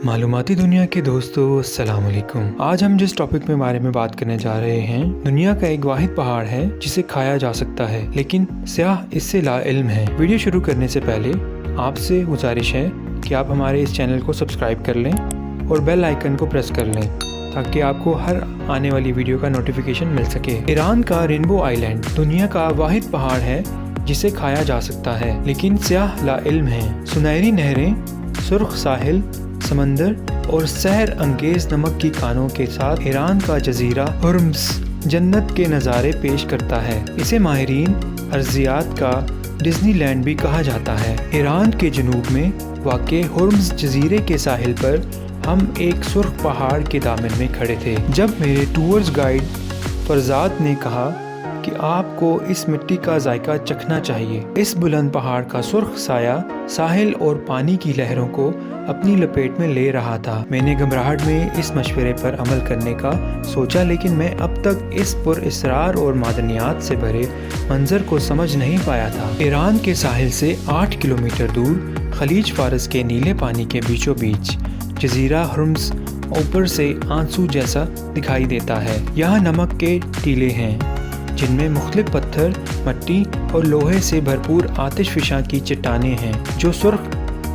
मालूमाती दुनिया के दोस्तों, अस्सलाम वालेकुम। आज हम जिस टॉपिक में बारे में बात करने जा रहे हैं, दुनिया का एक वाहिद पहाड़ है जिसे खाया जा सकता है, लेकिन सियाह इससे लाइल्म है। वीडियो शुरू करने से पहले आपसे गुजारिश है कि आप हमारे इस चैनल को सब्सक्राइब कर लें और बेल आइकन को प्रेस कर लें ताकि आपको हर आने वाली वीडियो का नोटिफिकेशन मिल सके। ईरान का रेनबो आइलैंड दुनिया का वाहिद पहाड़ है जिसे खाया जा सकता है, लेकिन सियाह लाइल्म है। सुनहरी नहरें, सुर्ख साहिल, समंदर और सहर अंगेज नमक की कानों के साथ ईरान का जजीरा हुर्म्स जन्नत के नज़ारे पेश करता है। इसे माहिरीन अर्जियात का डिज्नीलैंड भी कहा जाता है। ईरान के जनूब में वाक़े हुर्म्स जजीरे के साहिल पर हम एक सुर्ख पहाड़ के दामन में खड़े थे जब मेरे टूर्स गाइड फरजाद ने कहा कि आपको इस मिट्टी का जायका चखना चाहिए। इस बुलंद पहाड़ का सुर्ख साया साहिल और पानी की लहरों को अपनी लपेट में ले रहा था। मैंने घबराहट में इस मशवरे पर अमल करने का सोचा, लेकिन मैं अब तक इस पुरअसरार और मादनियात से भरे मंजर को समझ नहीं पाया था। ईरान के साहिल से 8 किलोमीटर दूर खलीज फारस के नीले पानी के बीचों बीच जजीरा हुर्म्स ऊपर से आंसू जैसा दिखाई देता है। यहाँ नमक के टीले हैं जिनमें मुख्तलिफ पत्थर, मट्टी और लोहे से भरपूर आतिशफिशा की चट्टानें हैं जो सुर्ख,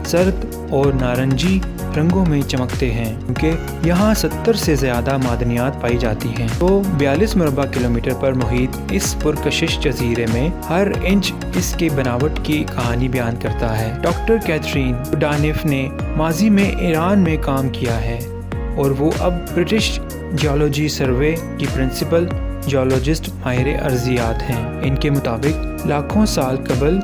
जर्द और नारंगी रंगों में चमकते हैं, क्योंकि यहाँ 70 से ज़्यादा मादनियात पाई जाती हैं। तो 42 मुरबा किलोमीटर पर मुहित इस पुरकशिश जजीरे में हर इंच इसके बनावट की कहानी बयान करता है। डॉक्टर कैथरीन डानिफ ने माजी में ईरान में काम किया है और वो अब ब्रिटिश जियोलॉजी सर्वे की प्रिंसिपल जियोलॉजिस्ट माहिर अर्जियात हैं। इनके मुताबिक लाखों साल कबल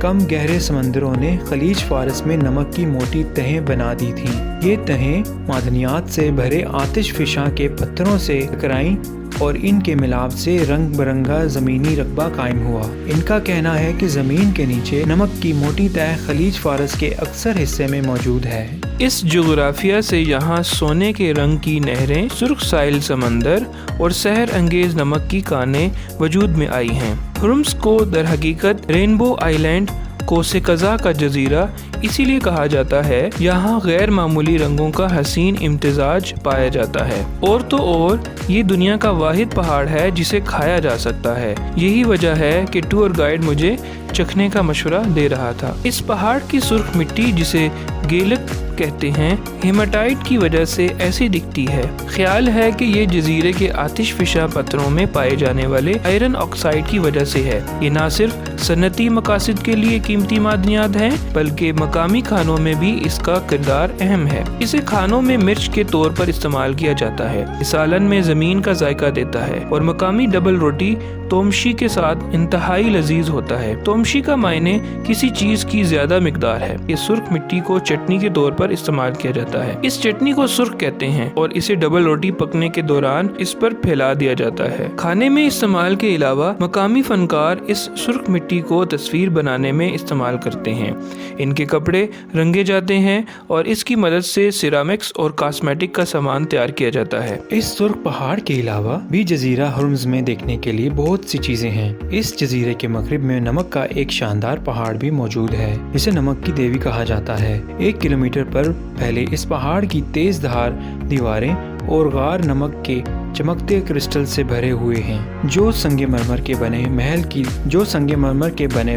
कम गहरे समंदरों ने खलीज फारस में नमक की मोटी तहें बना दी थीं। ये तहें मादनियात से भरे आतिश फिशा के पत्थरों से टकराईं और इनके मिलाप से रंग बिरंगा ज़मीनी रकबा कायम हुआ। इनका कहना है कि ज़मीन के नीचे नमक की मोटी तह खलीज फारस के अक्सर हिस्से में मौजूद है। इस जोग्राफिया से यहाँ सोने के रंग की नहरें, सुर्ख साइल समंदर और सहर अंगेज नमक की कानें वजूद में आई हैं। हुर्म्स को दरहकीकत रेनबो आइलैंड कोसे कज़ा का जजीरा इसीलिए कहा जाता है, यहाँ गैर मामूली रंगों का हसीन इम्तिजाज पाया जाता है। और तो और ये दुनिया का वाहिद पहाड़ है जिसे खाया जा सकता है। यही वजह है कि टूर गाइड मुझे चखने का मशवरा दे रहा था। इस पहाड़ की सुर्ख मिट्टी, जिसे गेलक कहते हैं, हेमाटाइट की वजह से ऐसी दिखती है। ख्याल है कि ये जजीरे के आतिश फिशा पत्थरों में पाए जाने वाले आयरन ऑक्साइड की वजह से है। ये न सिर्फ सनती मकासद के लिए कीमती मादनियात हैं, बल्कि मकामी खानों में भी इसका किरदार अहम है। इसे खानों में मिर्च के तौर पर इस्तेमाल किया जाता है। सालन में जमीन का जायका देता है और मकामी डबल रोटी तोमशी के साथ इंतहाई लजीज होता है। तोमशी का मायने किसी चीज की ज्यादा मिकदार है। ये सुर्ख मिट्टी को चटनी के तौर पर इस्तेमाल किया जाता है। इस चटनी को सुर्ख कहते हैं और इसे डबल रोटी पकने के दौरान इस पर फैला दिया जाता है। खाने में इस्तेमाल के अलावा मकामी फनकार इस सुर्ख मिट्टी को तस्वीर बनाने में इस्तेमाल करते हैं। इनके कपड़े रंगे जाते हैं और इसकी मदद से सिरामिक्स और कॉस्मेटिक का सामान तैयार किया जाता है। इस सुर्ख पहाड़ के अलावा भी जजीरा हुर्म्स में देखने के लिए बहुत सी चीजें हैं। इस जजीरे के मगरिब में नमक का एक शानदार पहाड़ भी मौजूद है जिसे नमक की देवी कहा जाता है। 1 किलोमीटर पर फैले इस पहाड़ की तेज धार दीवारें और गार नमक के चमकते क्रिस्टल से भरे हुए हैं जो संगमरमर के बने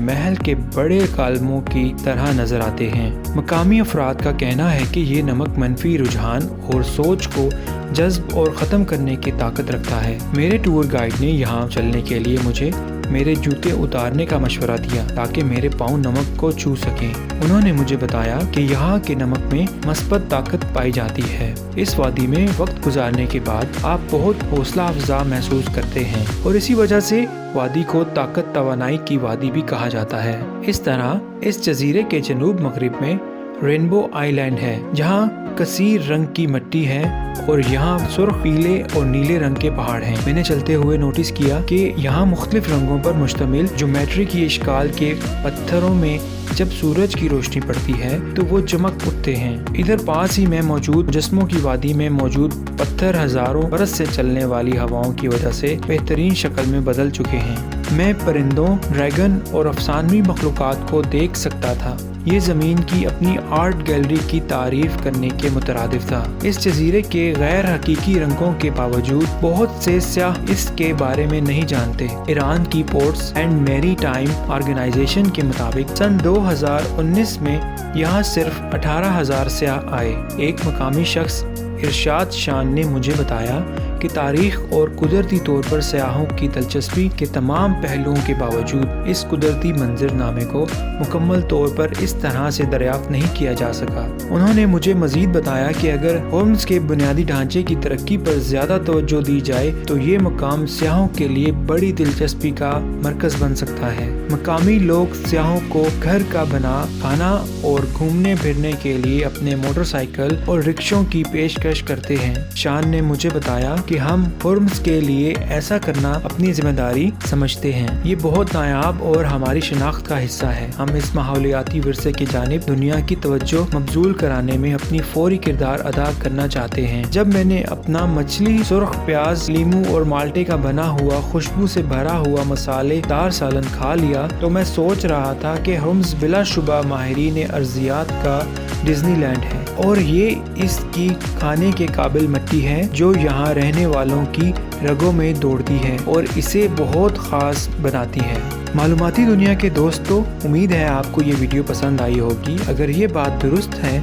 महल के बड़े कालमों की तरह नजर आते हैं। मकामी अफराद का कहना है कि ये नमक मनफी रुझान और सोच को जज्ब और ख़त्म करने की ताकत रखता है। मेरे टूर गाइड ने यहाँ चलने के लिए मुझे मेरे जूते उतारने का मशवरा दिया ताकि मेरे पाँव नमक को छू सकें। उन्होंने मुझे बताया कि यहाँ के नमक में मस्बत ताकत पाई जाती है। इस वादी में वक्त गुजारने के बाद आप बहुत हौसला अफजा महसूस करते हैं और इसी वजह से वादी को ताकत तवानाई की वादी भी कहा जाता है। इस तरह इस जजीरे के जनूब मगरिब में रेनबो आइलैंड है जहाँ कसीर रंग की मिट्टी है और यहाँ सुर्ख, पीले और नीले रंग के पहाड़ हैं। मैंने चलते हुए नोटिस किया कि यहाँ मुख्तलिफ रंगों पर मुश्तमिल ज्योमेट्री की इश्काल के पत्थरों में जब सूरज की रोशनी पड़ती है तो वो चमक उठते हैं। इधर पास ही में मौजूद मुजस्मों की वादी में मौजूद पत्थर हजारों बरस से चलने वाली हवाओं की वजह से बेहतरीन शक्ल में बदल चुके हैं। मैं परिंदों, ड्रैगन और अफसानवी मखलूकात को देख सकता था یہ زمین کی اپنی آرٹ گیلری کی تعریف کرنے کے مترادف تھا۔ اس جزیرے کے غیر حقیقی رنگوں کے باوجود بہت سے سیاح اس کے بارے میں نہیں جانتے۔ ایران کی پورٹس اینڈ میری ٹائم آرگنائزیشن کے مطابق سن 2019 میں یہاں صرف 18,000 سیاح آئے۔ ایک مقامی شخص ارشاد شان نے مجھے بتایا کہ تاریخ اور قدرتی طور پر سیاحوں کی دلچسپی کے تمام پہلوؤں کے باوجود اس قدرتی منظر نامے کو مکمل طور پر اس طرح سے دریافت نہیں کیا جا سکا۔ انہوں نے مجھے مزید بتایا کہ اگر ہورمز کے بنیادی ڈھانچے کی ترقی پر زیادہ توجہ دی جائے تو یہ مقام سیاحوں کے لیے بڑی دلچسپی کا مرکز بن سکتا ہے۔ مقامی لوگ سیاحوں کو گھر کا بنا کھانا اور گھومنے پھرنے کے لیے اپنے موٹر سائیکل اور رکشوں کی پیشکش کرتے ہیں۔ شان نے مجھے بتایا کہ ہم ہورمز کے لیے ایسا کرنا اپنی ذمہ داری سمجھتے ہیں۔ یہ بہت نایاب اور ہماری شناخت کا حصہ ہے۔ ہم اس ماحولیاتی ورثے کی جانب دنیا کی توجہ مبذول کرانے میں اپنی فوری کردار ادا کرنا چاہتے ہیں۔ جب میں نے اپنا مچھلی، سرخ پیاز، لیمو اور مالٹے کا بنا ہوا خوشبو سے بھرا ہوا مسالے دار سالن کھا لیا تو میں سوچ رہا تھا کہ ہورمز بلا شبہ ماہرین ارضیات کا ڈزنی لینڈ ہے، اور یہ اس کی کھانے کے قابل مٹی ہے جو یہاں رہنے والوں کی رگوں میں دوڑتی ہے اور اسے بہت خاص بناتی ہے۔ معلوماتی دنیا کے دوستو، امید ہے آپ کو یہ ویڈیو پسند آئی ہوگی۔ اگر یہ بات درست ہے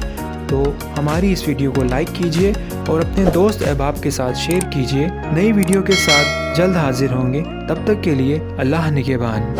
تو ہماری اس ویڈیو کو لائک کیجئے اور اپنے دوست احباب کے ساتھ شیئر کیجئے۔ نئی ویڈیو کے ساتھ جلد حاضر ہوں گے، تب تک کے لیے اللہ نگہبان۔